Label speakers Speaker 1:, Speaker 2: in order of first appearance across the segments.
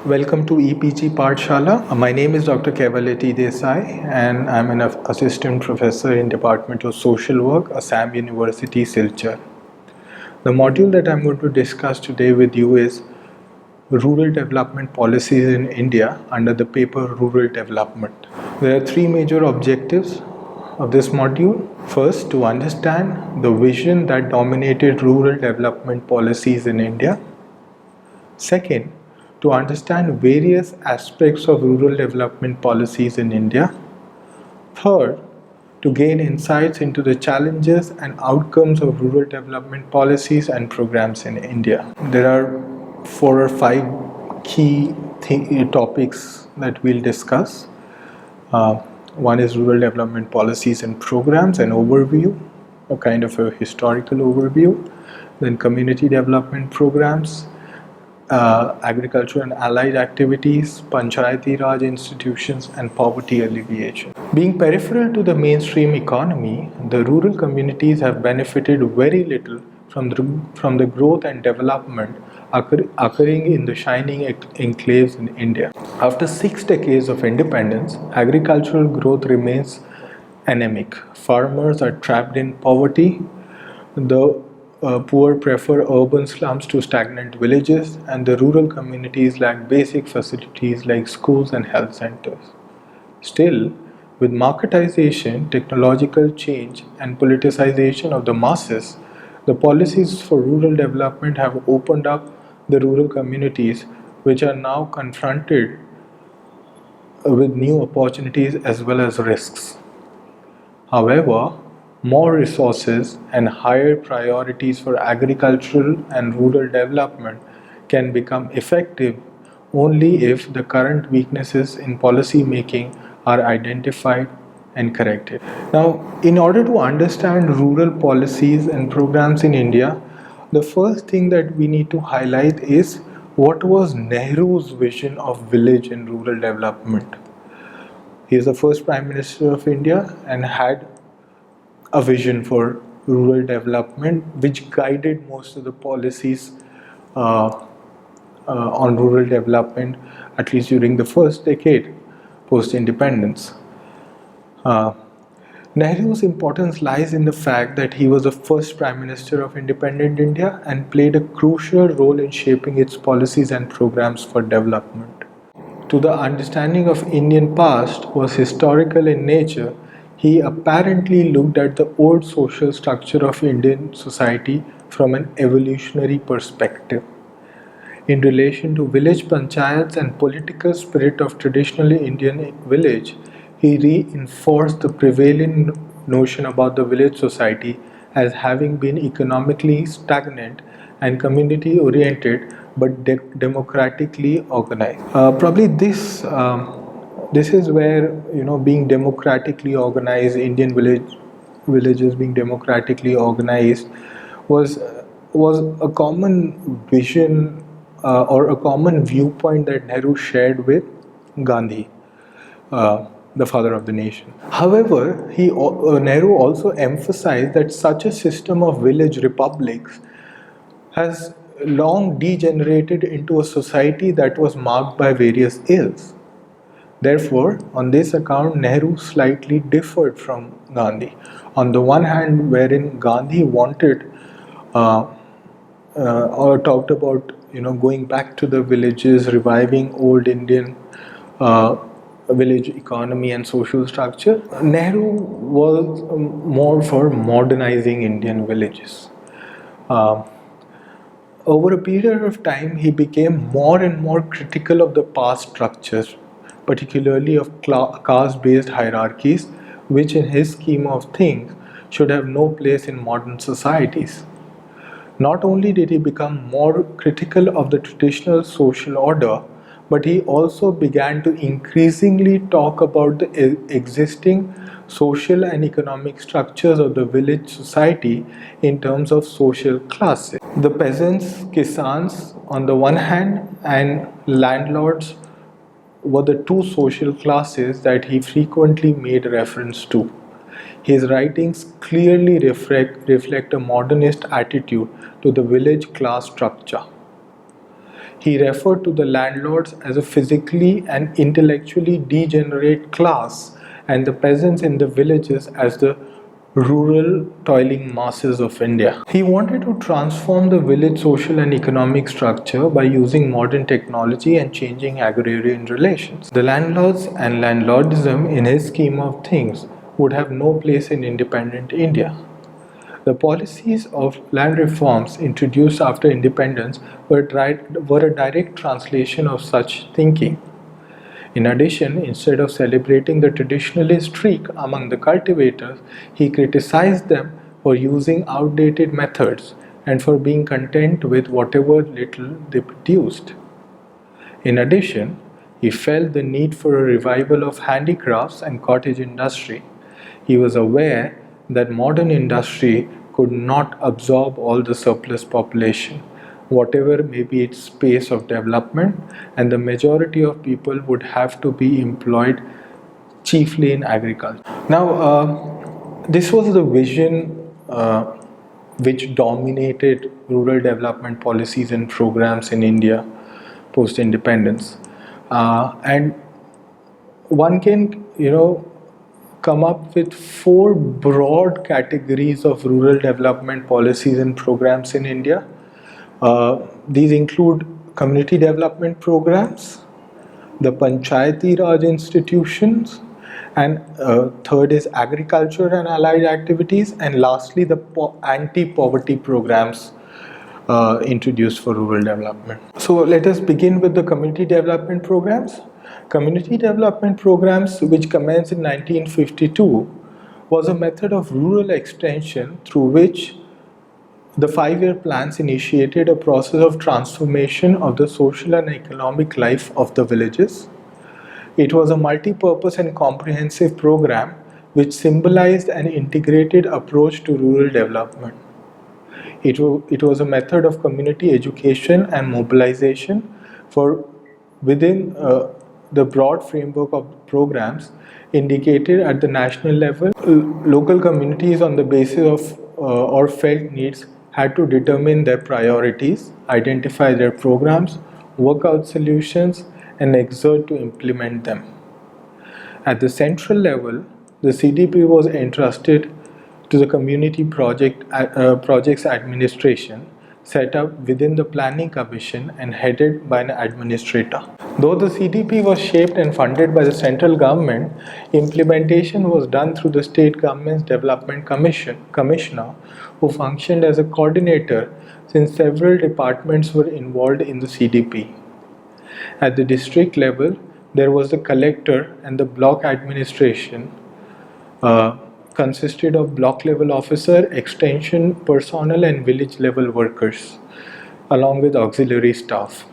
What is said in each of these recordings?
Speaker 1: Welcome to EPG Pathshala. My name is Dr. Kevaleti Desai and I'm an assistant professor in Department of Social Work, Assam University, Silchar. The module that I'm going to discuss today with you is rural development policies in India under the paper Rural Development. There are three major objectives of this module. First, to understand the vision that dominated rural development policies in India. Second, to understand various aspects of rural development policies in India. Third, to gain insights into the challenges and outcomes of rural development policies and programs in India. There are 4 or 5 key topics that we'll discuss. One is rural development policies and programs, an overview, a kind of a historical overview. Then community development programs, agriculture and allied activities, panchayati raj institutions, and poverty alleviation. Being peripheral to the mainstream economy, the rural communities have benefited very little from the growth and development occurring in the shining enclaves in India. After 6 decades of independence, agricultural growth remains anemic. Farmers are trapped in poverty. The poor prefer urban slums to stagnant villages, and the rural communities lack basic facilities like schools and health centers. Still, with marketization, technological change, and politicization of the masses, the policies for rural development have opened up the rural communities, which are now confronted with new opportunities as well as risks. However, more resources and higher priorities for agricultural and rural development can become effective only if the current weaknesses in policy making are identified and corrected. Now, in order to understand rural policies and programs in India, the first thing that we need to highlight is what was Nehru's vision of village and rural development. He is the first Prime Minister of India and had a vision for rural development which guided most of the policies on rural development, at least during the first decade post-independence. Nehru's importance lies in the fact that he was the first Prime Minister of independent India and played a crucial role in shaping its policies and programs for development. To the understanding of Indian past was historical in nature, he apparently looked at the old social structure of Indian society from an evolutionary perspective. In relation to village panchayats and political spirit of traditional Indian village, he reinforced the prevailing notion about the village society as having been economically stagnant and community oriented but democratically organized. Probably this is where being democratically organized, Indian villages being democratically organized was a common vision or a common viewpoint that Nehru shared with Gandhi, the father of the nation. However, Nehru also emphasized that such a system of village republics has long degenerated into a society that was marked by various ills. Therefore, on this account, Nehru slightly differed from Gandhi. On the one hand, wherein Gandhi wanted or talked about going back to the villages, reviving old Indian village economy and social structure, Nehru was more for modernizing Indian villages. Over a period of time, he became more and more critical of the past structures, particularly of caste-based hierarchies, which in his scheme of things should have no place in modern societies. Not only did he become more critical of the traditional social order, but he also began to increasingly talk about the existing social and economic structures of the village society in terms of social classes. The peasants, kisans on the one hand, and landlords were the two social classes that he frequently made reference to. His writings clearly reflect a modernist attitude to the village class structure. He referred to the landlords as a physically and intellectually degenerate class and the peasants in the villages as the rural toiling masses of India. He wanted to transform the village social and economic structure by using modern technology and changing agrarian relations. The landlords and landlordism, in his scheme of things, would have no place in independent India. The policies of land reforms introduced after independence were a direct translation of such thinking. In addition, instead of celebrating the traditionalist streak among the cultivators, he criticized them for using outdated methods and for being content with whatever little they produced. In addition, he felt the need for a revival of handicrafts and cottage industry. He was aware that modern industry could not absorb all the surplus population, whatever may be its pace of development, and the majority of people would have to be employed chiefly in agriculture. Now, this was the vision which dominated rural development policies and programs in India post independence. And one can, come up with four broad categories of rural development policies and programs in India. These include community development programs, the Panchayati Raj institutions, and third is agriculture and allied activities, and lastly the anti-poverty programs introduced for rural development. So let us begin with the community development programs. Community development programs, which commenced in 1952, was a method of rural extension through which the 5-year plans initiated a process of transformation of the social and economic life of the villages. It was a multi-purpose and comprehensive program which symbolized an integrated approach to rural development. It was a method of community education and mobilization for within the broad framework of programs indicated at the national level. Local communities on the basis of or felt needs had to determine their priorities, identify their programs, work out solutions, and exert to implement them. At the central level, the CDP was entrusted to the Community Projects Administration, set up within the Planning Commission and headed by an administrator. Though the CDP was shaped and funded by the central government, implementation was done through the state government's Development Commissioner, who functioned as a coordinator since several departments were involved in the CDP. At the district level, there was the collector and the block administration consisted of block level officer, extension personnel and village level workers along with auxiliary staff.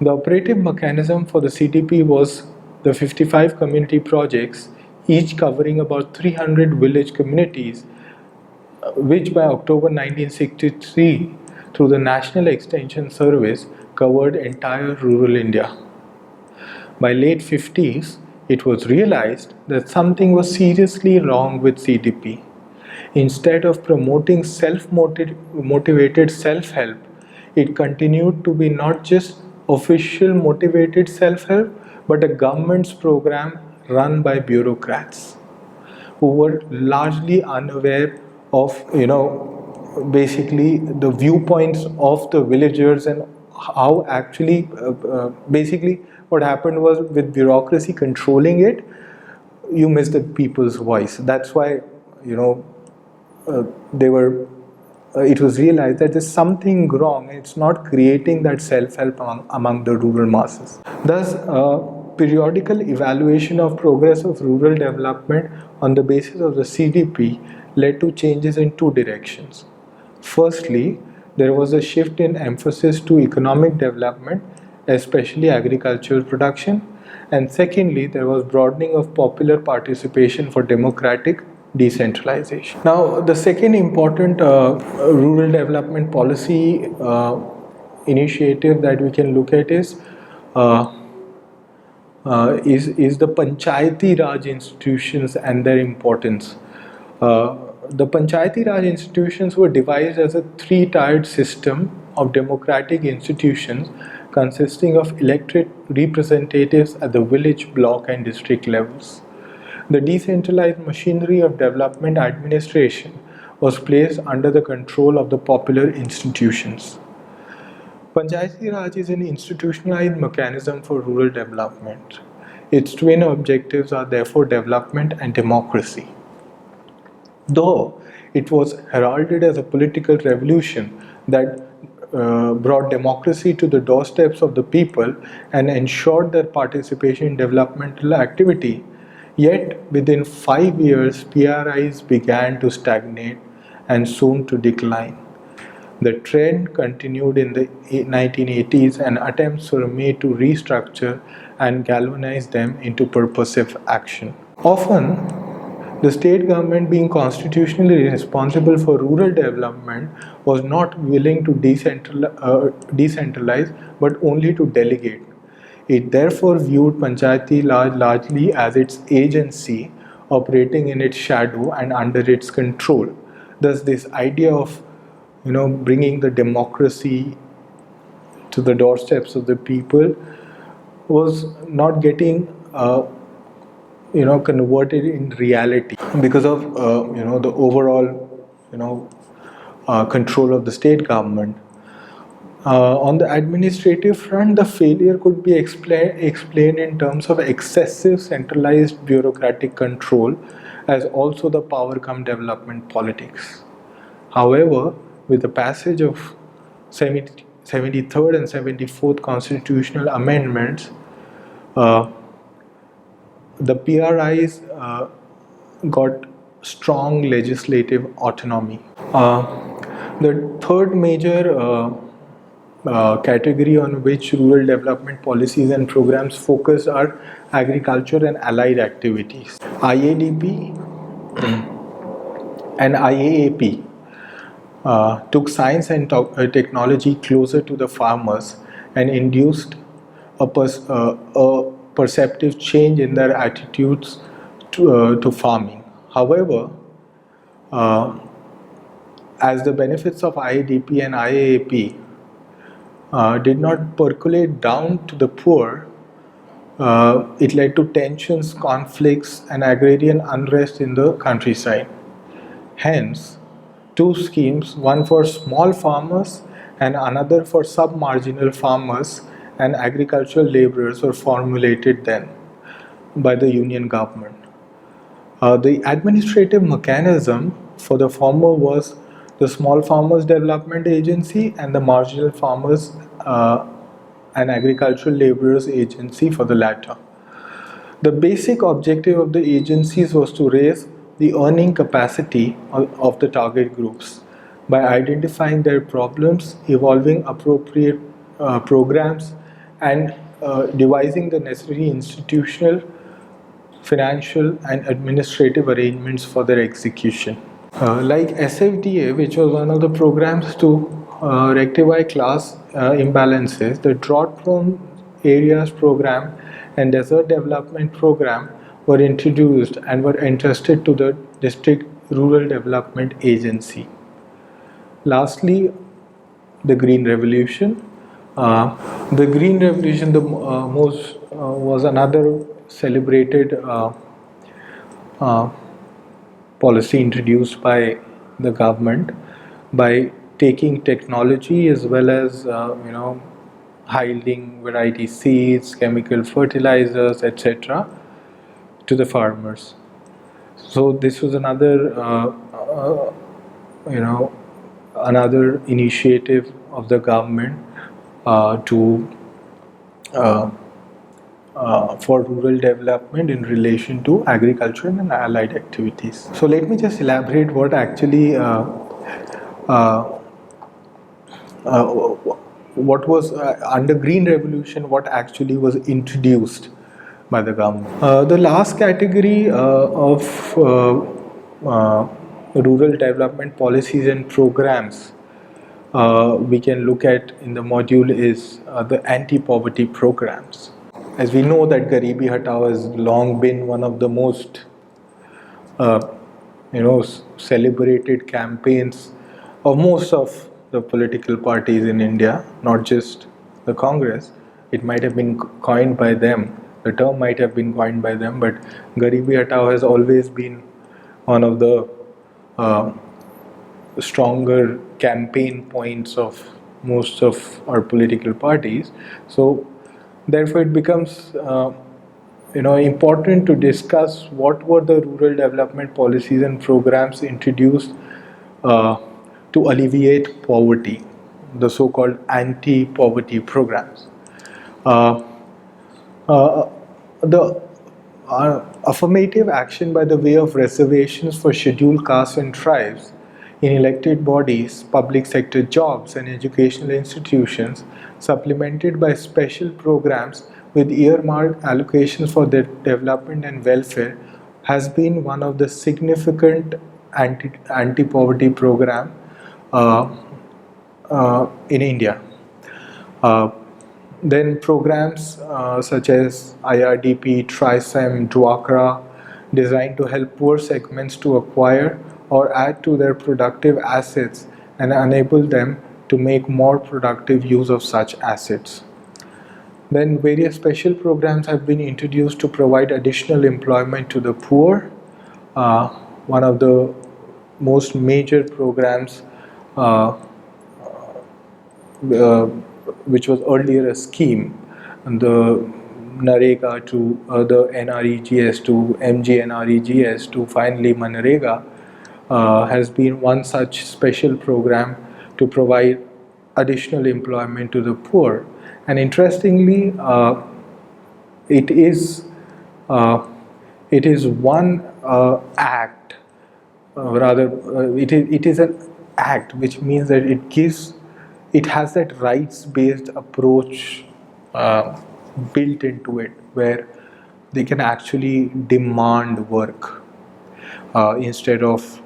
Speaker 1: The operative mechanism for the CDP was the 55 community projects, each covering about 300 village communities, which by October 1963 through the National Extension Service covered entire rural India. By late 50s, it was realized that something was seriously wrong with CDP. Instead of promoting self-motivated self-help, it continued to be not just official motivated self-help, but a government's program run by bureaucrats who were largely unaware of, basically the viewpoints of the villagers and how actually, basically what happened was with bureaucracy controlling it, you miss the people's voice. That's why, it was realized that there's something wrong. It's not creating that self-help among the rural masses. Thus, periodical evaluation of progress of rural development on the basis of the CDP led to changes in two directions. Firstly, there was a shift in emphasis to economic development, especially agricultural production, and secondly, there was broadening of popular participation for democratic decentralization. Now, the second important rural development policy initiative that we can look at is the Panchayati Raj institutions and their importance. The Panchayati Raj institutions were devised as a three-tiered system of democratic institutions consisting of elected representatives at the village, block, and district levels. The decentralized machinery of development administration was placed under the control of the popular institutions. Panchayati Raj is an institutionalized mechanism for rural development. Its twin objectives are therefore development and democracy. Though it was heralded as a political revolution that brought democracy to the doorsteps of the people and ensured their participation in developmental activity, yet within 5 years PRIs began to stagnate and soon to decline. The trend continued in the 1980s and attempts were made to restructure and galvanize them into purposive action. Often, the state government, being constitutionally responsible for rural development, was not willing to decentralize but only to delegate. It therefore viewed Panchayati Raj largely as its agency operating in its shadow and under its control. Thus, this idea of bringing the democracy to the doorsteps of the people was not getting converted in reality because of the overall control of the state government. On the administrative front, the failure could be explained in terms of excessive centralized bureaucratic control as also the power cum development politics. However, with the passage of 73rd and 74th constitutional amendments, the PRIs got strong legislative autonomy. The third major category on which rural development policies and programs focus are agriculture and allied activities. IADP and IAAP took science and technology closer to the farmers and induced a perceptive change in their attitudes to farming. However, as the benefits of IADP and IAAP did not percolate down to the poor, it led to tensions, conflicts, and agrarian unrest in the countryside. Hence, two schemes, one for small farmers and another for sub-marginal farmers and agricultural laborers, were formulated then by the union government. The administrative mechanism for the former was the Small Farmers Development Agency and the Marginal Farmers and Agricultural Laborers Agency for the latter. The basic objective of the agencies was to raise the earning capacity of the target groups by identifying their problems, evolving appropriate programs, and devising the necessary institutional, financial, and administrative arrangements for their execution. Like SFDA, which was one of the programs to rectify class imbalances, the drought-prone areas program and desert development program were introduced and were entrusted to the district rural development agency. Lastly, the Green Revolution. The Green Revolution, was another celebrated policy introduced by the government by taking technology as well as yielding variety seeds, chemical fertilizers, etc. to the farmers. So this was another initiative of the government for rural development in relation to agriculture and allied activities. So let me just elaborate what actually what was under Green Revolution, what actually was introduced by the government. The last category of rural development policies and programs we can look at in the module is the anti-poverty programs. As we know that Garibi Hatao has long been one of the most celebrated campaigns of most of the political parties in India, not just the Congress. It might have been coined by them. The term might have been coined by them, but Garibi Hatao has always been one of the uh, stronger campaign points of most of our political parties. So, therefore, it becomes important to discuss what were the rural development policies and programs introduced uh, to alleviate poverty, the so-called anti-poverty programs. Uh, uh, the affirmative action by the way of reservations for scheduled castes and tribes in elected bodies, public sector jobs, and educational institutions, supplemented by special programs with earmarked allocations for their development and welfare, has been one of the significant anti-poverty program uh, in India. Uh, then programs such as IRDP, TRISEM, DWACRA, designed to help poor segments to acquire or add to their productive assets and enable them to make more productive use of such assets. Then various special programs have been introduced to provide additional employment to the poor. Uh, One of the most major programs uh, uh, which was earlier a scheme, the Narega to the NREGS to MGNREGS to finally Manrega, has been one such special program to provide additional employment to the poor. And interestingly, it is uh, it is one act, rather it is an act, which means that it has that rights based approach uh, built into it, where they can actually demand work instead of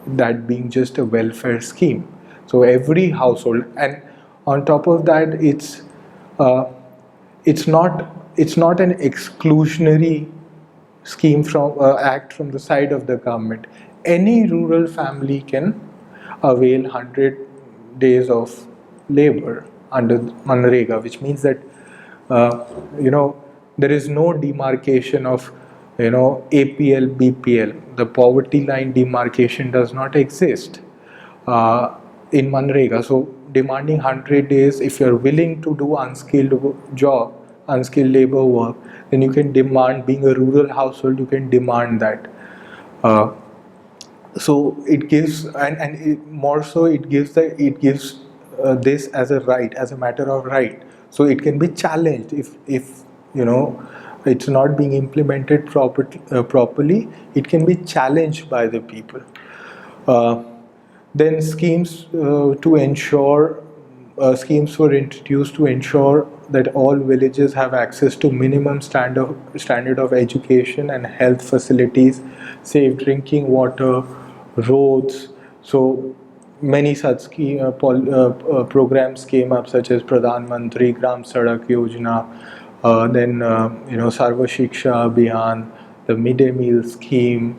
Speaker 1: that being just a welfare scheme. So every household, and on top of that, uh, it's not an exclusionary scheme from act from the side of the government. Any rural family can avail 100 days of labor under Manrega, which means that uh, you know there is no demarcation of APL BPL. The poverty line demarcation does not exist in Manrega. So demanding 100 days, if you're willing to do unskilled labor work, then you can demand, being a rural household, you can demand that. Uh, so it gives, and more so, it gives this as a right, as a matter of right. So it can be challenged if it's not being implemented properly. It can be challenged by the people. Uh, then schemes were introduced to ensure that all villages have access to minimum standard of education and health facilities, safe drinking water, roads. So many such programs came up, such as Pradhan Mantri Gram Sadak Yojana, then Sarva Shiksha Abhiyan, the midday meal scheme,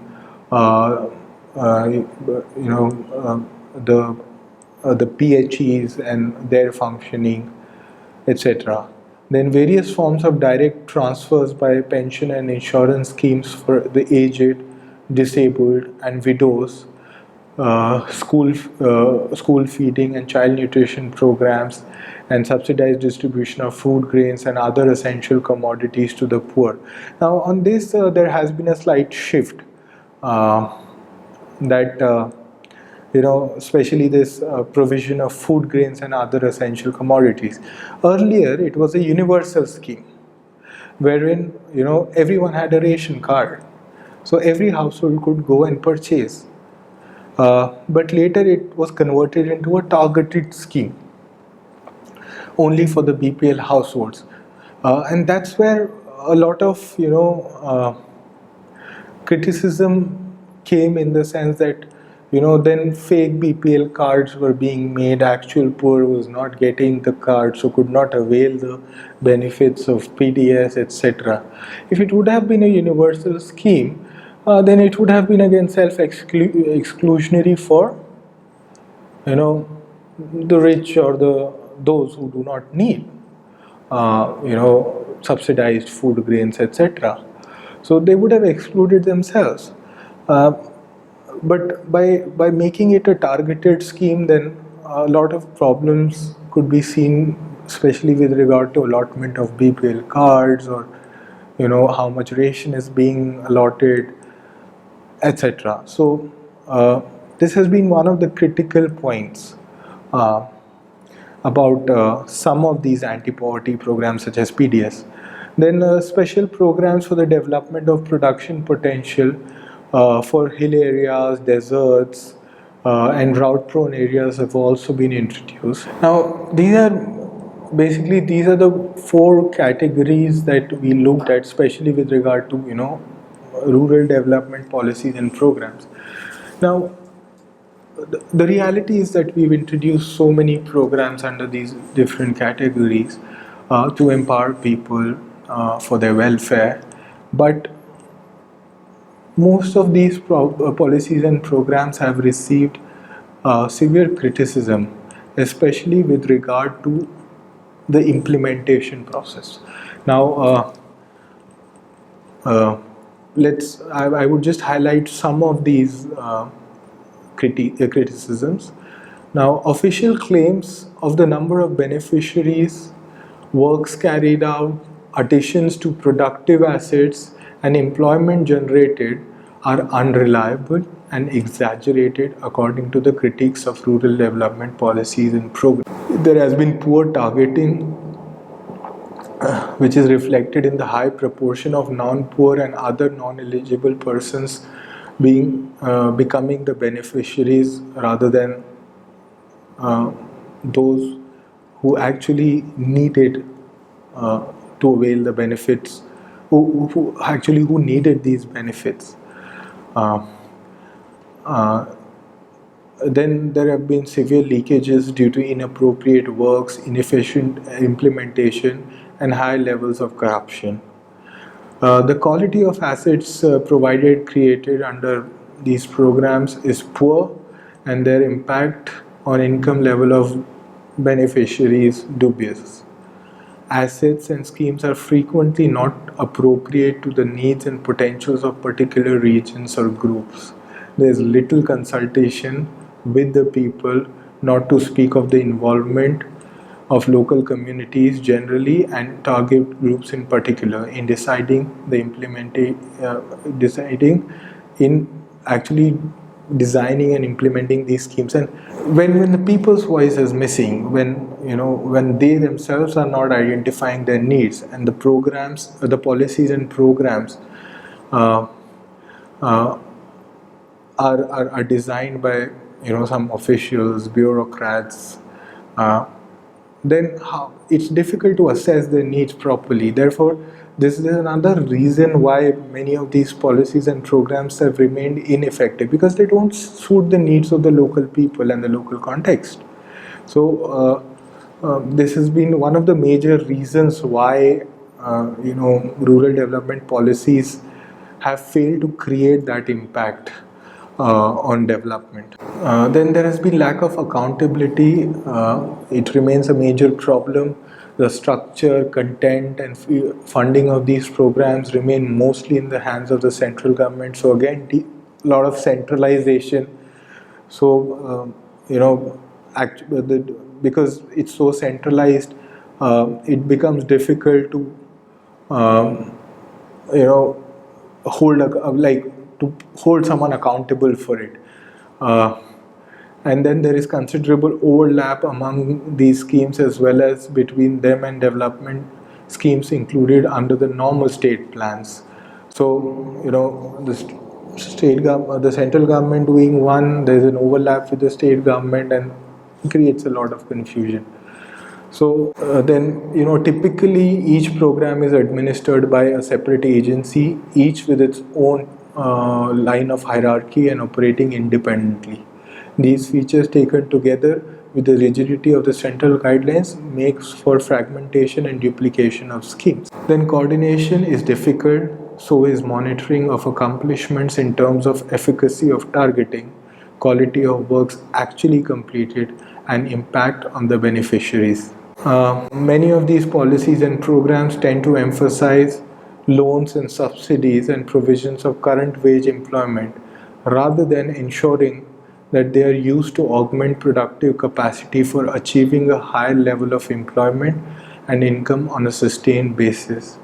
Speaker 1: uh, the the PHEs and their functioning, etc. Then various forms of direct transfers by pension and insurance schemes for the aged, disabled, and widows, school feeding and child nutrition programs, and subsidized distribution of food grains and other essential commodities to the poor. Now, on this, there has been a slight shift uh, that especially this provision of food grains and other essential commodities. Earlier, it was a universal scheme wherein everyone had a ration card, so every household could go and purchase. But later, it was converted into a targeted scheme only for the BPL households, and that's where a lot of criticism came, in the sense that then fake BPL cards were being made. Actual poor was not getting the card, so could not avail the benefits of PDS, etc. If it would have been a universal scheme, then it would have been again self-exclusionary for, you know, the rich or those who do not need, subsidized food grains, etc. So they would have excluded themselves. Uh, but by making it a targeted scheme, then a lot of problems could be seen, especially with regard to allotment of BPL cards, or how much ration is being allotted, etc. So this has been one of the critical points uh, about some of these anti-poverty programs such as PDS. Then special programs for the development of production potential for hill areas, deserts, and drought-prone areas have also been introduced. Now, these are the four categories that we looked at, especially with regard to rural development policies and programs. Now, the reality is that we've introduced so many programs under these different categories to empower people for their welfare, but most of these policies and programs have received severe criticism, especially with regard to the implementation process. Now, uh, I would just highlight some of these criticisms. Now, official claims of the number of beneficiaries, works carried out, additions to productive assets, and employment generated are unreliable and exaggerated according to the critics of rural development policies and programs. There has been poor targeting, which is reflected in the high proportion of non-poor and other non-eligible persons becoming the beneficiaries rather than those who actually needed to avail the benefits, who needed these benefits. Uh, uh, then there have been severe leakages due to inappropriate works, inefficient implementation, and high levels of corruption. The quality of assets created under these programs is poor, and their impact on income level of beneficiaries dubious. Assets and schemes are frequently not appropriate to the needs and potentials of particular regions or groups. There is little consultation with the people, not to speak of the involvement of local communities generally and target groups in particular in deciding in actually designing and implementing these schemes. And when the people's voice is missing, when they themselves are not identifying their needs, and the policies and programs uh, uh, are designed by some officials, bureaucrats, uh, then it's difficult to assess their needs properly. Therefore, this is another reason why many of these policies and programs have remained ineffective, because they don't suit the needs of the local people and the local context. So this has been one of the major reasons why rural development policies have failed to create that impact on development. Then there has been lack of accountability. It remains a major problem. The structure, content, and funding of these programs remain mostly in the hands of the central government. So again, a lot of centralization. So because it's so centralized, it becomes difficult to you know hold someone accountable for it. And then there is considerable overlap among these schemes, as well as between them and development schemes included under the normal state plans. So the central government doing one, there's an overlap with the state government, and it creates a lot of confusion. So typically each program is administered by a separate agency, each with its own line of hierarchy and operating independently. These features taken together with the rigidity of the central guidelines makes for fragmentation and duplication of schemes. Then coordination is difficult, so is monitoring of accomplishments in terms of efficacy of targeting, quality of works actually completed, and impact on the beneficiaries. Many of these policies and programs tend to emphasize loans and subsidies and provisions of current wage employment rather than ensuring that they are used to augment productive capacity for achieving a higher level of employment and income on a sustained basis.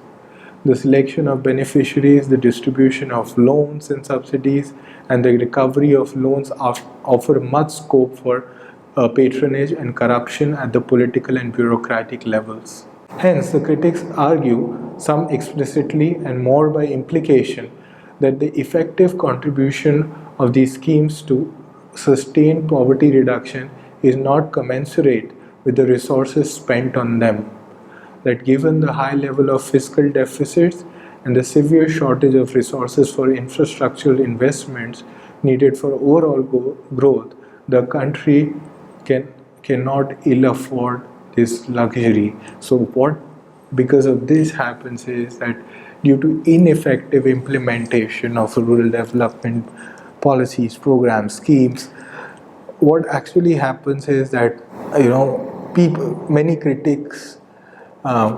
Speaker 1: The selection of beneficiaries, the distribution of loans and subsidies, and the recovery of loans offer much scope for patronage and corruption at the political and bureaucratic levels. Hence, the critics argue, some explicitly and more by implication, that the effective contribution of these schemes to sustained poverty reduction is not commensurate with the resources spent on them. That given the high level of fiscal deficits and the severe shortage of resources for infrastructural investments needed for overall growth, the country cannot ill afford this luxury. So what because of this happens is that due to ineffective implementation of rural development policies, programs, schemes, what actually happens is that many critics uh,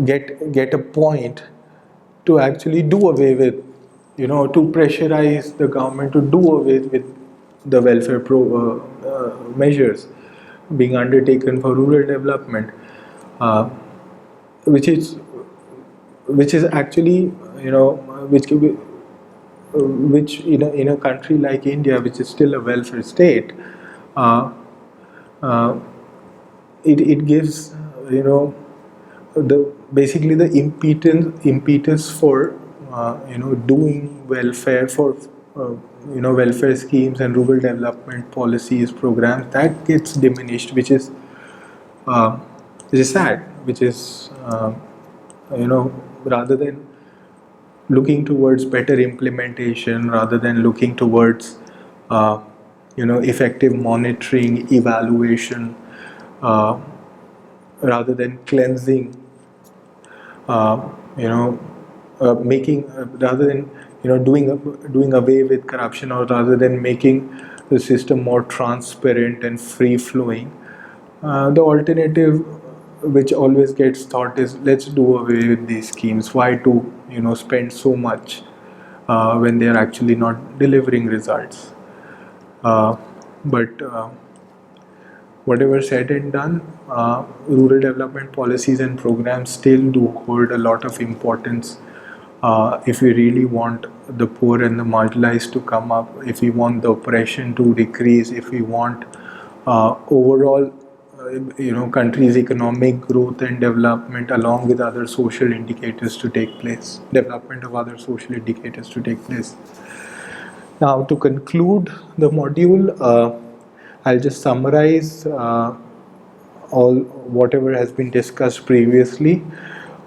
Speaker 1: get a point to actually do away with, to pressurize the government to do away with the welfare measures being undertaken for rural development, uh, which is actually, which which in a country like India, which is still a welfare state, uh, uh, it gives, the basically the impetus for doing welfare for welfare schemes and rural development policies programs, that gets diminished, uh, which is sad, which is rather than looking towards better implementation, rather than looking towards uh, effective monitoring, evaluation, uh, rather than cleansing, uh, you know making rather than doing away with corruption, or rather than making the system more transparent and free flowing, the alternative which always gets thought is, let's do away with these schemes. Why to spend so much when they are actually not delivering results? But whatever said and done, rural development policies and programs still do hold a lot of importance if we really want the poor and the marginalized to come up, if we want the oppression to decrease, if we want overall country's economic growth and development along with other social indicators to take place, development of other social indicators to take place. Now, to conclude the module, I'll just summarize all whatever has been discussed previously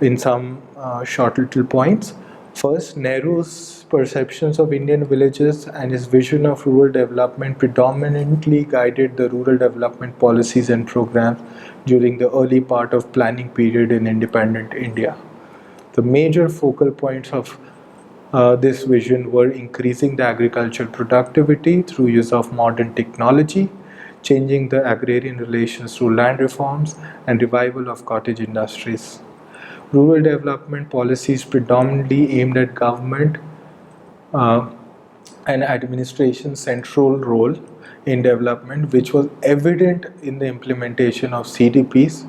Speaker 1: in some short little points. First, Nehru's perceptions of Indian villages and his vision of rural development predominantly guided the rural development policies and programs during the early part of planning period in independent India. The major focal points of this vision were increasing the agricultural productivity through use of modern technology, changing the agrarian relations through land reforms, and revival of cottage industries. Rural development policies predominantly aimed at government uh, and administration's central role in development, which was evident in the implementation of CDPs.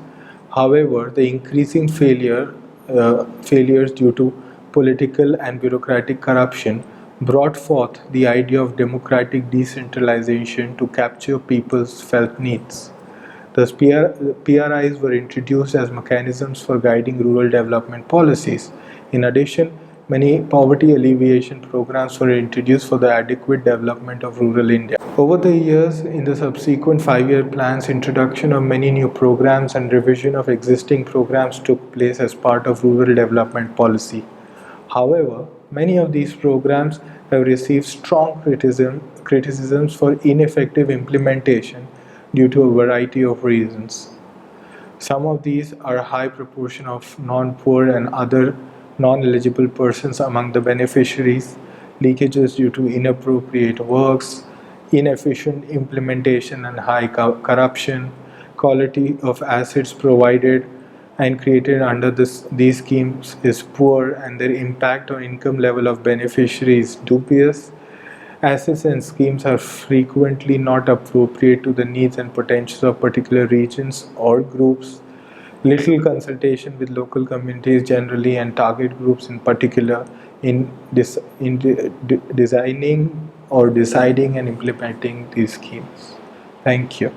Speaker 1: However, the increasing failures due to political and bureaucratic corruption brought forth the idea of democratic decentralization to capture people's felt needs. Thus, PRIs were introduced as mechanisms for guiding rural development policies. In addition, many poverty alleviation programs were introduced for the adequate development of rural India. Over the years, in the subsequent 5-year plans, introduction of many new programs and revision of existing programs took place as part of rural development policy. However, many of these programs have received strong criticisms for ineffective implementation due to a variety of reasons. Some of these are a high proportion of non-poor and other non-eligible persons among the beneficiaries, leakages due to inappropriate works, inefficient implementation and high corruption, quality of assets provided and created under these schemes is poor, and their impact on income level of beneficiaries dubious. Assets and schemes are frequently not appropriate to the needs and potentials of particular regions or groups. Little consultation with local communities generally and target groups in particular in designing or deciding and implementing these schemes. Thank you.